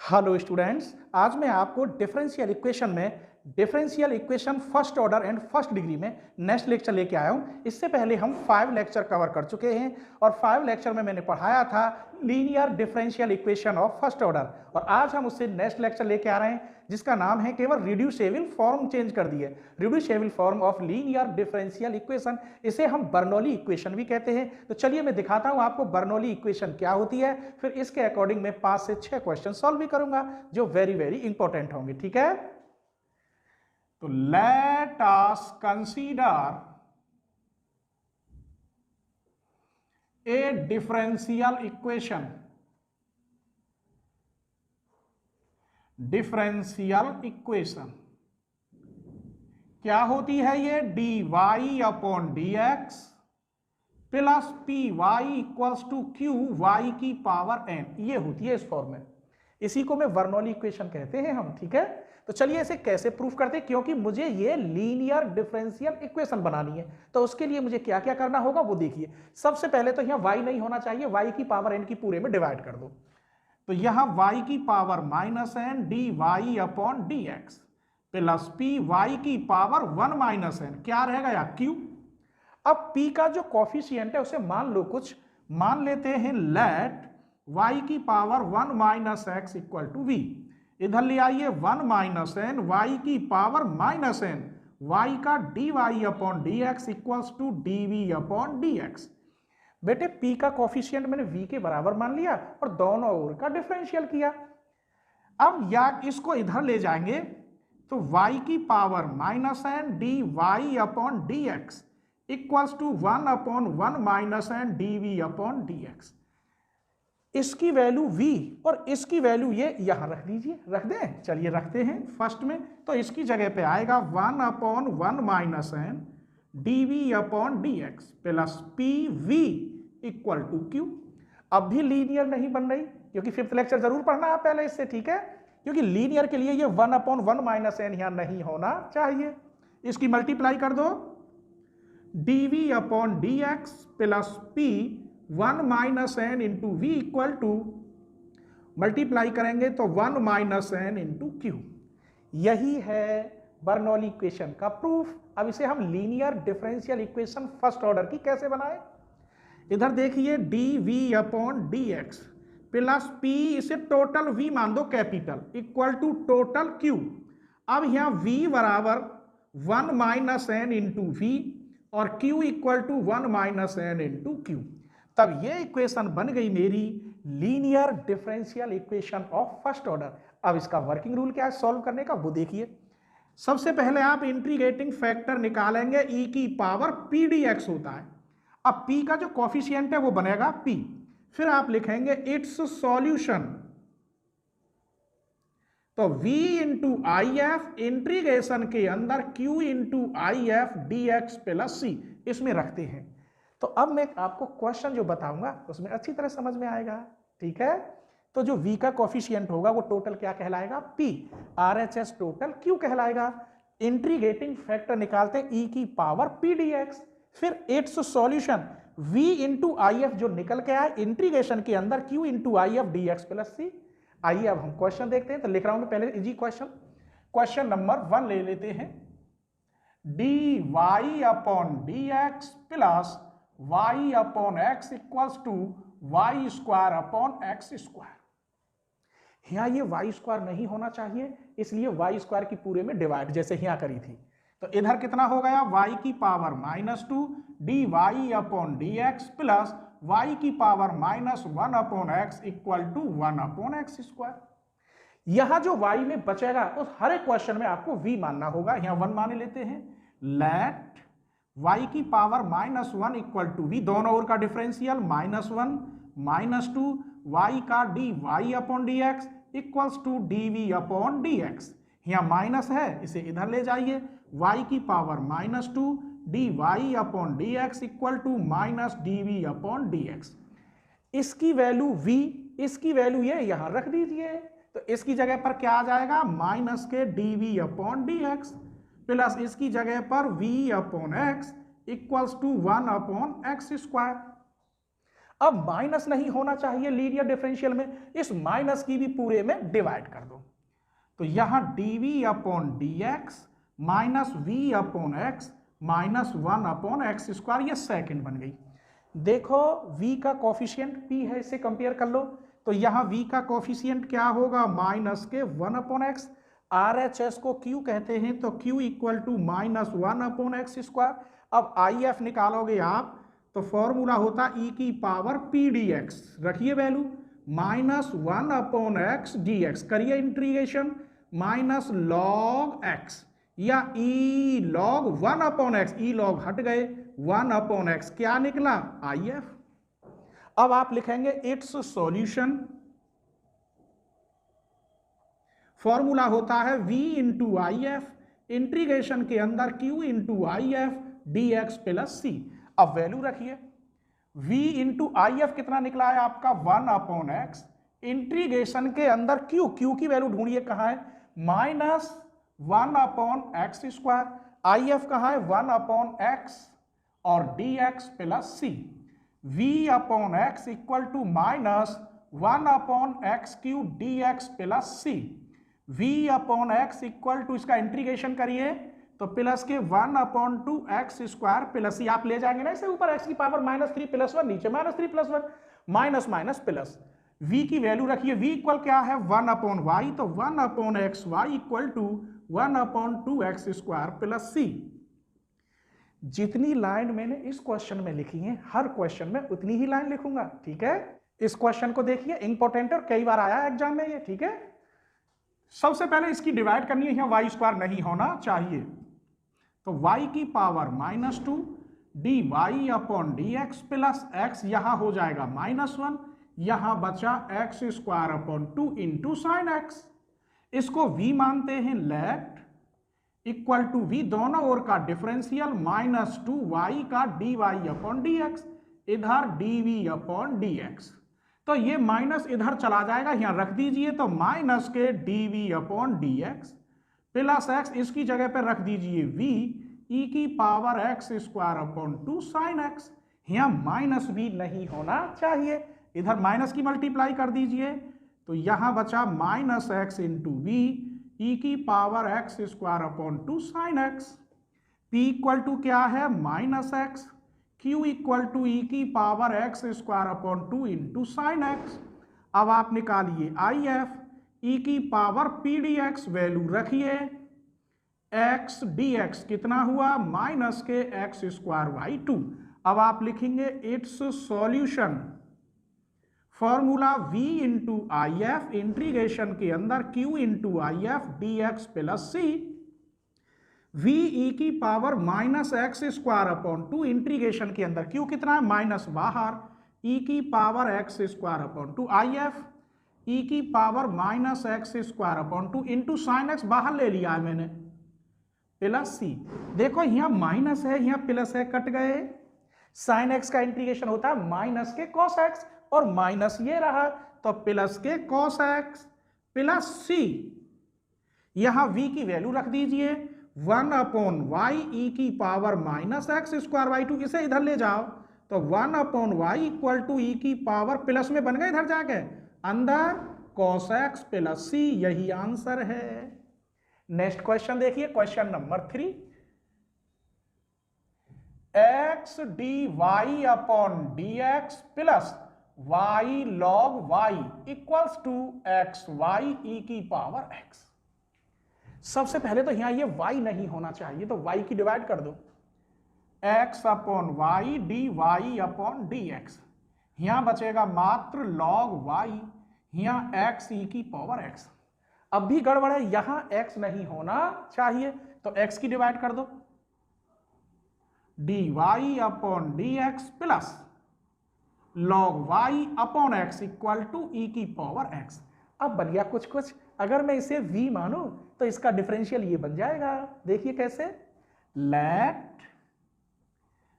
Hello students, आज मैं आपको differential equation first order and first degree में नेक्स्ट लेक्चर लेके आया हूँ। इससे पहले हम 5 लेक्चर कवर कर चुके हैं और 5 लेक्चर में मैंने पढ़ाया था linear differential equation of first order, और आज हम उससे नेक्स्ट लेक्चर लेके आ रहे हैं जिसका नाम है केवल रिड्यूसेबल फॉर्म चेंज कर दी है, reducible form of linear differential equation. इसे हम बर्नौली इक्वेशन भी कहते हैं। तो चलिए मैं दिखाता हूं आपको बर्नौली इक्वेशन क्या होती है, फिर इसके अकॉर्डिंग मैं 5 से 6 क्वेश्चन सॉल्व भी करूंगा जो वेरी वेरी इंपॉर्टेंट होंगे। ठीक है, तो let us consider a differential equation, differential equation क्या होती है ये? dy upon dx plus P Y equals to Q Y की पावर n, ये होती है इस फॉर्म में। इसी को मैं बर्नौली इक्वेशन कहते हैं हम। ठीक है, तो चलिए इसे कैसे प्रूफ करते हैं, क्योंकि मुझे ये लीनियर डिफरेंशियल इक्वेशन बनानी है तो उसके लिए मुझे क्या क्या करना होगा वो देखिए। सबसे पहले तो यहाँ y नहीं होना चाहिए, y की पावर n की पूरे में डिवाइड कर दो, तो यहां y की power minus n dy upon dx plus P Y की पावर 1 माइनस n, क्या रहेगा या q। अब p का जो कॉफिशिएंट है उसे मान लो कुछ, मान लेते हैं लेट y की power 1 minus x equal to v। इधर ले आइए 1 माइनस n y की पावर माइनस n, y का dy upon dx equals to dv upon dx। बेटे p का कॉफिशिएंट मैंने v के बराबर मान लिया और दोनों ओर का डिफरेंशियल किया। अब या इसको इधर ले जाएंगे तो y की power minus n dy upon dx equals to 1 upon 1 minus n dv upon dx। इसकी वैल्यू v और इसकी वैल्यू ये यहां रख दीजिए, रख दें, चलिए रखते हैं फर्स्ट में। तो इसकी जगह पे आएगा 1 upon 1 minus n dv upon dx plus pv equal to q। अब भी लीनियर नहीं बन रही, क्योंकि 5th लेक्चर जरूर पढ़ना है पहले इससे। ठीक है, क्योंकि लीनियर के लिए ये 1 अपॉन 1 माइनस n यहां नहीं होना चाहिए। इसकी मल्टीप्लाई कर दो, dv upon dx plus p 1 minus n into V equal to, multiply करेंगे तो 1 माइनस n इंटू क्यू। यही है बर्नौली इक्वेशन का प्रूफ। अब इसे हम linear differential equation first order की कैसे बनाएं? इधर देखिए dv upon dx plus p, इसे टोटल v मान दो capital, equal to total q। अब यहां v बराबर 1 माइनस n इंटू वी और q equal to 1 minus n into Q. तब ये इक्वेशन बन गई मेरी linear differential equation of first order. अब इसका वर्किंग रूल क्या है सॉल्व करने का वो देखिए। सबसे पहले आप इंटीग्रेटिंग फैक्टर निकालेंगे, e की पावर p dx होता है। अब p का जो कॉफिशिएंट है वो बनेगा p, फिर आप लिखेंगे इट्स सॉल्यूशन, तो v into I F integration के अंदर q into I F D x plus C, इसमें रखते हैं। तो अब मैं आपको क्वेश्चन जो बताऊंगा उसमें अच्छी तरह समझ में आएगा। ठीक है, तो जो v का कॉफिशिएंट होगा वो टोटल क्या कहलाएगा? p, RHS टोटल q कहलाएगा। इंटीग्रेटिंग फैक्टर निकालते e की पावर p dx, फिर it's solution v into I F जो निकल के आए इंटीग्रेशन के अंदर q into I F D x plus C. आइए अब हम क्वेश्चन देखते हैं। तो लिख रहा हूं पहले इजी क्वेश्चन। क्वेश्चन नंबर 1 ले लेते हैं, dy upon dx plus y upon x equals to Y square upon x square. यहां ये वाई स्क्वायर नहीं होना चाहिए, इसलिए वाई स्क्वायर की पूरे में डिवाइड जैसे यहां करी थी। तो इधर कितना हो गया? y की power -2 dy upon dx plus y की power -1 upon x equal to 1 upon x square. यहां जो y में बचेगा उस हर एक क्वेश्चन में आपको v मानना होगा। यहां 1 मान लेते हैं, लेट y की पावर -1 इक्वल टू v, दोनों ओर का डिफरेंशियल -1 -2 y का dy upon dx equals to dv upon dx। यहां माइनस है, इसे इधर ले जाइए, y की power -2 dy upon dx equal to minus dv upon dx। इसकी वैल्यू v, इसकी वैल्यू ये यहां रख दीजिए, तो इसकी जगह पर क्या आ जाएगा? माइनस के dv अपॉन dx प्लस इसकी जगह पर v upon x equals to 1 upon x square. अब माइनस नहीं होना चाहिए लीनियर डिफरेंशियल में, इस माइनस की भी पूरे में डिवाइड कर दो। तो यहां dv upon dx minus v upon x minus 1 upon x square, ये सेकंड बन गई। देखो v का कोफिशिएंट p है, इससे कंपेयर कर लो। तो यहां v का कोफिशिएंट क्या होगा, माइनस के 1 अपॉन एक्स। RHS को q कहते हैं, तो q equal to minus 1 upon x square. अब IF निकालोगे आप तो फॉर्मूला होता e की पावर p dx, रखिए value minus 1 upon x dx, करिए इंटीग्रेशन माइनस लॉग x या e लॉग 1 अपॉन एक्स, ई लॉग हट गए, 1 अपॉन एक्स क्या निकला, IF। अब आप लिखेंगे इट्स सॉल्यूशन, फॉर्मूला होता है v into I F, integration के अंदर q into I F dx plus c। अब वैल्यू रखिए, v इंटू आई एफ कितना निकला है आपका 1 अपॉन एक्स, इंटीग्रेशन के अंदर q, q की वैल्यू ढूंढिए कहां है, minus 1 upon x square, I F कहां है 1 अपॉन एक्स और dx plus c। v upon x equal to minus 1 upon x cube dx plus c। v upon x equal to, इसका integration करिए तो प्लस के 1 upon 2 X square plus c, आप ले जाएंगे ना इसे ऊपर, x की पावर माइनस 3 प्लस 1, नीचे minus 3 plus 1, minus minus plus. v की वैल्यू रखिए, v इक्वल क्या है 1 अपॉन y, तो 1 upon X Y equal to 1 upon 2 X square plus c। जितनी लाइन मैंने इस क्वेश्चन में लिखी है, हर क्वेश्चन में उतनी ही लाइन लिखूंगा, ठीक है। इस क्वेश्चन को देखिए, इंपॉर्टेंट और कई बार आया एग्जाम में ये, ठीक है। सबसे पहले इसकी डिवाइड करनी है, यहाँ वाई स्क्वायर नहीं होना चाहिए, तो y की power minus 2 D Y upon D x plus X, यहां हो जाएगा माइनस 1, यहां बचा X square upon 2 into sine X. इसको v मानते हैं, लेट इक्वल टू v दोनों ओर का डिफरेंशियल माइनस 2 y का D Y upon D X, इधर dv अपॉन डी एक्स। तो ये माइनस इधर चला जाएगा, यहां रख दीजिए, तो माइनस के dv upon D x plus x, इसकी जगह पर रख दीजिए v e की power x square upon 2 sine x. यहां माइनस v नहीं होना चाहिए, इधर माइनस की मल्टीप्लाई कर दीजिए, तो यहां बचा minus X into V E की power x square upon 2 sine X. p equal to क्या है minus X, q equal to ई की power x square upon 2 into sine X. अब आप निकालिए आई एफ, ई की power P D x, value रखिए X D X कितना हुआ माइनस के एक्स स्क्वायर बाई 2। अब आप लिखेंगे it's solution, formula v into I F, integration के अंदर q into I F D x plus c, v e की power minus x square upon 2, integration के अंदर q कितना है माइनस बाहर, e की power x square upon 2 I F e की power minus x square upon 2 into sine x, बाहर ले लिया है मैंने, प्लस सी। देखो यहाँ माइनस है, यहाँ प्लस है, कट गए। साइन एक्स का इंटीग्रेशन होता है माइनस के कॉस एक्स, और माइनस ये रहा तो प्लस के कॉस एक्स प्लस सी। यहां v की वैल्यू रख दीजिए 1 अपॉन वाई ई की power minus x square by 2, इसे इधर ले जाओ तो 1 अपॉन वाई इक्वल टू ई की पावर, प्लस में बन गए इधर जाके, अंदर कॉस एक्स प्लस सी, यही आंसर है। नेक्स्ट क्वेश्चन देखिए, question number 3, x d Y upon D x plus y log y equals to x y e की पावर x। सबसे पहले तो यहां ये y नहीं होना चाहिए, तो y की डिवाइड कर दो, x upon y d Y upon D x, यहां बचेगा मात्र log y, यहां x ई की पावर x। अब भी गड़बड़ है, यहां x नहीं होना चाहिए, तो x की डिवाइड कर दो, d Y upon D x plus log y upon x equal to ई की पावर x। अब बन गया कुछ कुछ, अगर मैं इसे v मानूं तो इसका डिफरेंशियल ये बन जाएगा, देखिए कैसे, let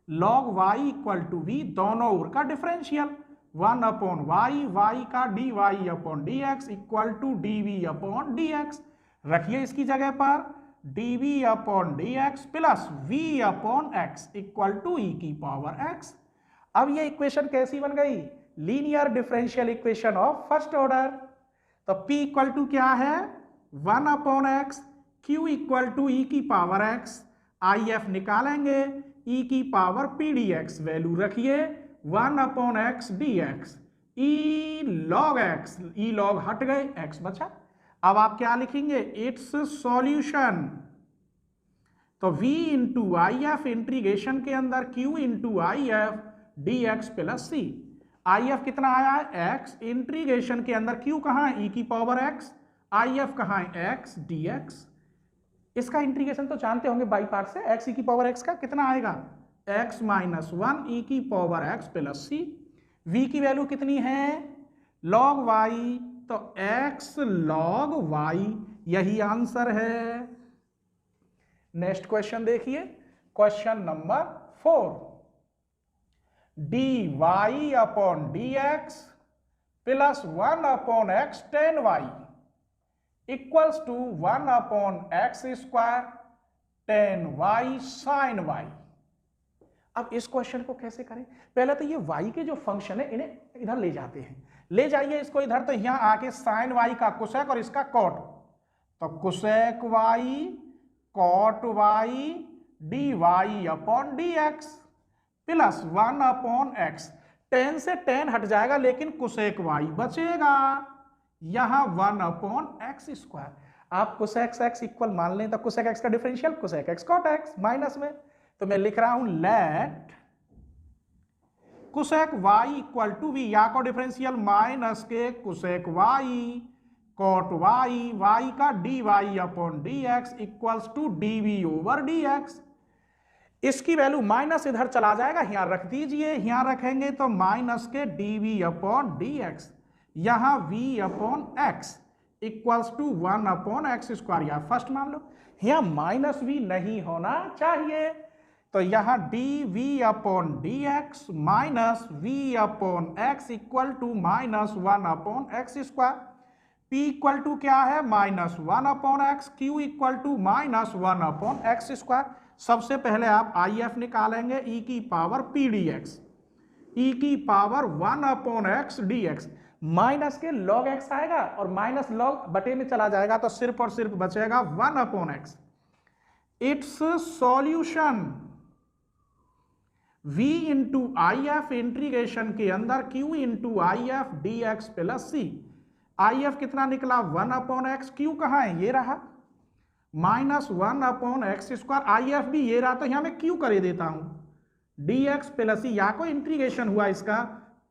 log y equal to v, दोनों ओर का डिफरेंशियल 1 अपॉन वाई, वाई का D Y upon D x equal to d v upon D x, रखिए इसकी जगह पर d v upon D x plus v upon x equal to ई की power x। अब ये इक्वेशन कैसी बन गई? Linear differential equation of first order. तो P इक्वल टू क्या है? 1 upon x, Q equal to ई की पावर एक्स, IF निकालेंगे ई की power P D x, value रखिए 1 अपॉन एक्स डी एक्स, ई लॉग एक्स, ई लॉग हट गए, एक्स बचा। अब आप क्या लिखेंगे? It's solution. तो v into I F integration के अंदर q into I F D x plus c. I F कितना आया है? x, इंटीग्रेशन के अंदर q कहाँ है? e की पावर x, आई एफ कहाँ है? x d x. इसका इंटीग्रेशन तो जानते होंगे बाई पार्ट से, x e की पावर x का कितना आएगा? x माइनस 1 e की power x plus c. v की वैल्यू कितनी है? log y, तो x log y, यही आंसर है। नेक्स्ट क्वेश्चन देखिए, question number 4, dy upon dx plus 1 upon x tan y equals to 1 upon x square tan y sin y। अब इस question को कैसे करें? पहले तो ये y के जो फंक्शन है इन्हें इधर ले जाते हैं, ले जाइए इसको इधर। तो यहां आके sin y का कोसेक और इसका कॉट, तो cosec y cot y dy upon dx plus 1 upon x। tan से tan हट जाएगा लेकिन कोसेक y बचेगा, यहां 1 अपॉन एक्स स्क्वायर। आप कोसेक x इक्वल मान लें तो कोसेक x का differential cosec x cot x minus में, तो मैं लिख रहा हूं let cosec y equal to v, या को डिफरेंशियल माइनस के कोसेक y कॉट y का dy upon dx equals to dv over dx। इसकी वैल्यू माइनस इधर चला जाएगा, यहां रख दीजिए, यहां रखेंगे तो माइनस के dv अपॉन dx, यहां v upon x equals to 1 upon x square, या फर्स्ट मान लो। यहां माइनस v नहीं होना चाहिए, तो यहां dv upon dx minus v upon x equal to minus 1 upon x square. p equal to क्या है? Minus 1 upon x, q equal to minus 1 upon x square. सबसे पहले आप IF निकालेंगे e की पावर p dx, e की power 1 upon x dx, minus के log x आएगा और माइनस log बटे में चला जाएगा, तो सिर्फ और सिर्फ बचेगा 1 upon x. Its solution v into I F integration के अंदर q into I F D x plus c. I F कितना निकला? 1 अपॉन एक्स, q कहाँ है? ये रहा, minus 1 upon x square, I F भी ये रहा, तो यहां मैं q कर देता हूं डी एक्स प्लस सी, या को इंटीग्रेशन हुआ इसका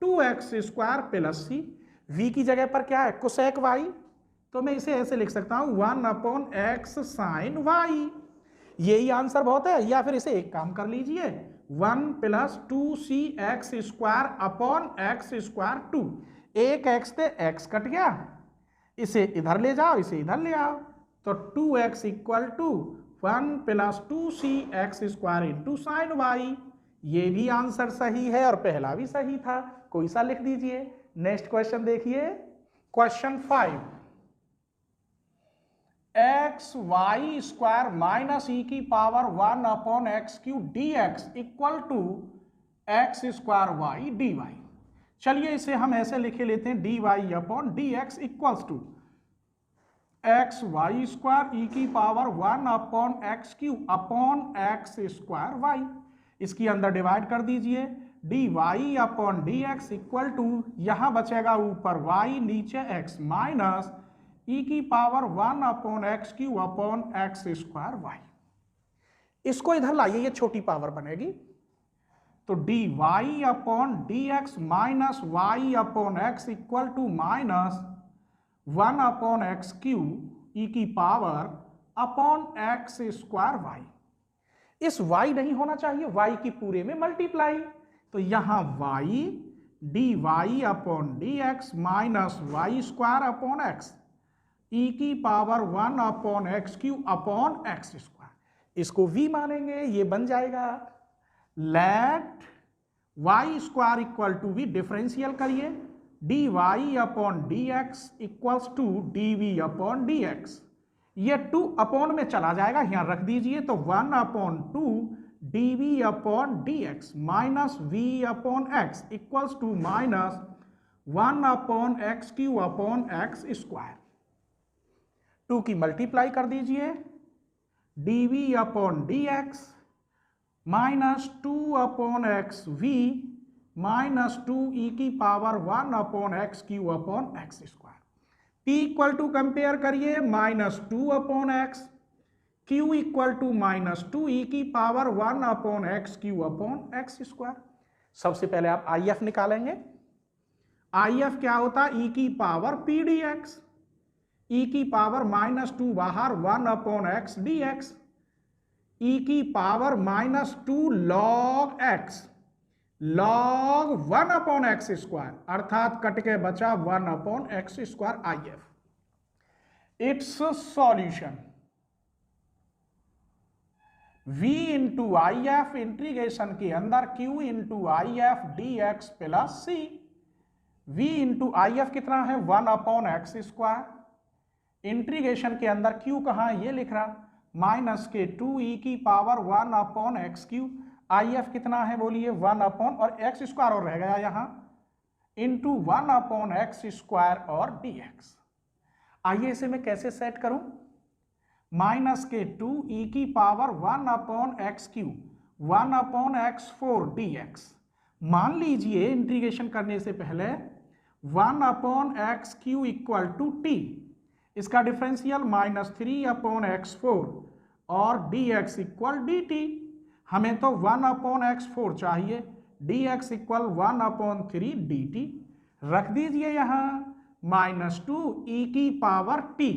2x square plus c. v की जगह पर क्या है? कोसेक y, तो मैं इसे ऐसे लिख सकता हूं 1 अपॉन एक्स साइन y, यही आंसर बहुत है। या फिर इसे एक काम कर लीजिए, 1 plus 2c x square upon x square 2, एक x से x कट गया, इसे इधर ले जाओ, इसे इधर ले आओ, तो 2x equal to 1 plus 2c x square into sine y। ये भी आंसर सही है और पहला भी सही था, कोई सा लिख दीजिए। नेक्स्ट क्वेश्चन देखिए, question 5, x y square minus e की power 1 upon x cube d x equal to x square y d y. चलिए इसे हम ऐसे लिखे लेते हैं, d Y upon D x equals to x y square e की power 1 upon x cube upon x square y. इसकी अंदर डिवाइड कर दीजिए, d Y upon D x equal to, यहां बचेगा ऊपर वाई नीचे एक्स माइनस ई की power 1 upon x cube upon x square y. इसको इधर लाइए, ये छोटी पावर बनेगी, तो d Y upon D x minus y upon x equal to minus 1 upon x cube e की power upon x square y. इस y नहीं होना चाहिए, y की पूरे में मल्टीप्लाई, तो यहां y d Y upon D x minus y square upon x e की power 1 upon x cube upon x square. इसको v मानेंगे, ये बन जाएगा let y square equal to v, differential करिए, d Y upon D x equals to d v upon D x. ये 2 upon में चला जाएगा, यहां रख दीजिए, तो 1 upon 2 dv upon dx minus v upon x equals to minus 1 upon x cube upon x square. 2 की मल्टीप्लाई कर दीजिए, dv upon dx minus 2 upon x v minus 2 e की power 1 upon x cube upon x square. p equal to compare करिए minus 2 upon x, q equal to minus 2 e की power 1 upon x cube upon x square. सबसे पहले आप IF निकालेंगे। IF क्या होता है? e की पावर p dx, e की पावर माइनस 2 बाहर 1 अपॉन एक्स dx, e की power minus 2 log x log 1 upon x square, अर्थात कट के बचा 1 upon x square IF। It's solution v into IF integration के अंदर q into IF dx plus c। v into IF कितना है? 1 upon x square. Integration के अंदर q कहाँ है? ये लिख रहा, माइनस के 2 ई की power 1 upon x Q. IF कितना है बोलिए? 1 अपॉन और एक्स स्क्वायर और रह गया यहाँ, इंटू 1 अपॉन एक्स स्क्वायर और dx। आइए इसे मैं कैसे सेट करूं? माइनस के 2 ई की power 1 upon x cube 1 upon x 4 dx। मान लीजिए इंटीग्रेशन करने से पहले 1 upon x cube equal to t, इसका डिफरेंशियल माइनस 3 अपॉन एक्स 4 और dx इक्वल dt। हमें तो 1 अपॉन एक्स 4 चाहिए, dx इक्वल 1 अपॉन 3 dt। रख दीजिए यहाँ माइनस 2 ई की power t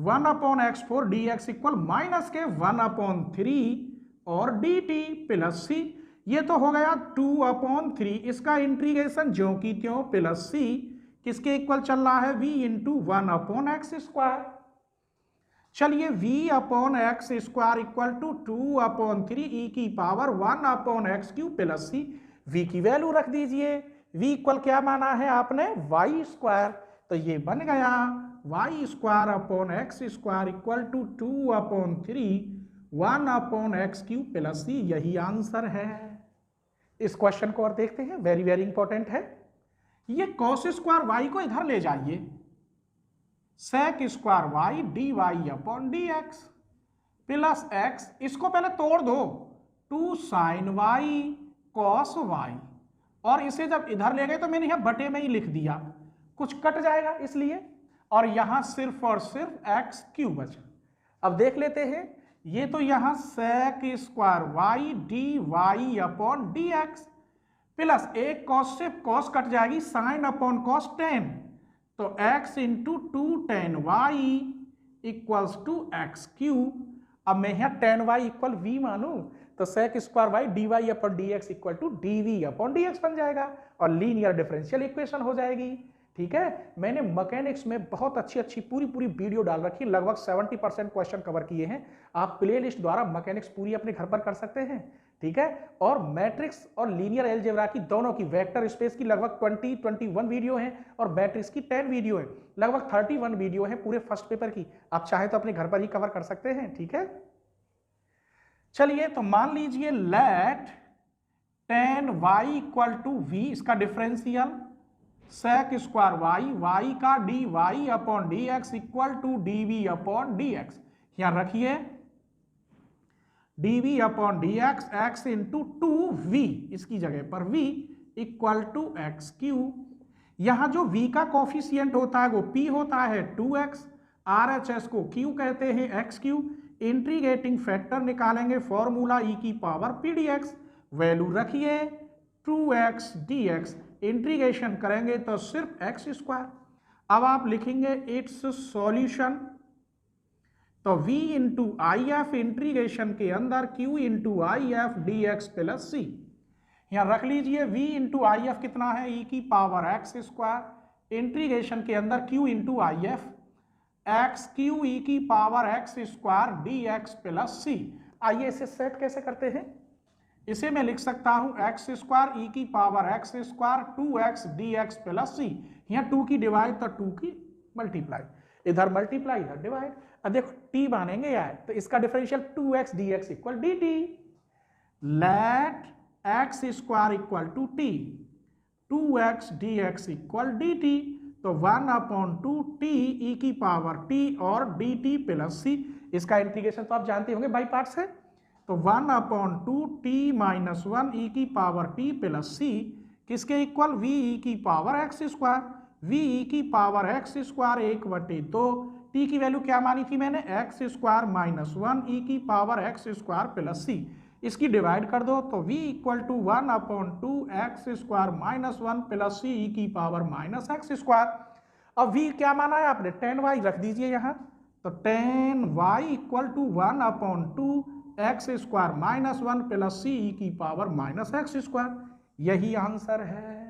1 upon x 4 dx equal minus के 1 अपॉन 3 और dt प्लस c। ये तो हो गया 2 अपॉन 3, इसका इंटीग्रेशन ज्यों की त्यों प्लस c किसके इक्वल चल रहा है? v into 1 upon x square. चलिए v upon x square equal to 2 upon 3 e की power 1 upon x cube plus c। v की वैल्यू रख दीजिए, v इक्वल क्या माना है आपने? Y square. तो ये बन गया y square upon x square equal to 2 upon 3 1 upon x cube plus c। यही आंसर है। इस क्वेश्चन को और देखते हैं, वेरी वेरी इंपॉर्टेंट है। ये कॉस स्क्वायर वाई को इधर ले जाइए, sec square y d Y upon D x plus x, इसको पहले तोड़ दो, 2 साइन वाई कॉस वाई, और इसे जब इधर ले गए तो मैंने यहां बटे में ही लिख दिया, कुछ कट जाएगा इसलिए, और यहां सिर्फ और सिर्फ एक्स क्यू बचा। अब देख लेते हैं, ये तो यहां sec square y d Y upon D x plus एक कॉस से कॉस कट जाएगी, साइन अपॉन कॉस टेन, तो x into 2 tan y equals to x cube. अब मैं यहाँ टेन वाई इक्वल v मानू तो sec square y d Y upon D x equal to d v upon D x बन जाएगा और linear differential equation हो जाएगी। ठीक है, मैंने मैकेनिक्स में बहुत अच्छी पूरी वीडियो डाल रखी है, लगभग 70% क्वेश्चन कवर किए हैं। आप प्लेलिस्ट द्वारा मैकेनिक्स पूरी अपने घर पर कर सकते हैं। ठीक है, और मैट्रिक्स और लीनियर अलजेब्रा की दोनों की, वेक्टर स्पेस की लगभग 21 वीडियो हैं और मैट्रिक्स की 10 वीडियो है, लगभग 31 वीडियो है पूरे फर्स्ट पेपर की। आप चाहे तो अपने घर पर ही कवर कर सकते हैं। ठीक है, चलिए तो मान लीजिए let tan y equal to v, इसका differential sec square y, y का D Y upon D x equal to d v upon D x. यहां रखिए dv upon dx x into 2v, इसकी जगह पर v equal to x cube. यहां जो v का कॉफिशियंट होता है वो p होता है 2x, RHS को q कहते हैं एक्स क्यू। इंटीग्रेटिंग फैक्टर निकालेंगे, फॉर्मूला e की पावर p dx, वैल्यू रखिए 2x dx, इंटीग्रेशन करेंगे तो सिर्फ एक्स स्क्वायर। अब आप लिखेंगे इट्स सॉल्यूशन, तो v into I F integration के अंदर q into I F D x plus C. यहां रख लीजिए v इंटू आई एफ कितना है? e की पावर एक्स स्क्वायर, इंटीग्रेशन के अंदर q into I F x cube e की power x square d x plus C. आइए इसे सेट कैसे करते हैं? इसे मैं लिख सकता हूं एक्स स्क्वायर ई की power x square 2x d x plus C. यहाँ 2 की डिवाइड तो 2 की मल्टीप्लाई, इधर मल्टीप्लाई इधर डिवाइड। अब देखो t मानेंगे यार, तो इसका differential 2x dx equal dt। Let x square equal to t, 2x dx equal dt, तो 1/2 t e की पावर t और dt प्लस c, इसका इंटीग्रेशन तो आप जानते होंगे बाई पार्ट से, तो 1/2 t माइनस 1 e की पावर t प्लस c किसके इक्वल, v e की पावर x स्क्वायर, v e की पावर x स्क्वायर 1/2, t की वैल्यू क्या मानी थी मैंने, x स्क्वायर माइनस 1 e की power x square plus c, इसकी डिवाइड कर दो तो v equal to 1/2 x square minus 1 plus c e की पावर माइनस x स्क्वायर। अब v क्या माना है आपने, tan y रख दीजिए यहाँ, तो tan y equal to 1/2 x square minus 1 plus c e की पावर माइनस x स्क्वायर, यही आंसर है।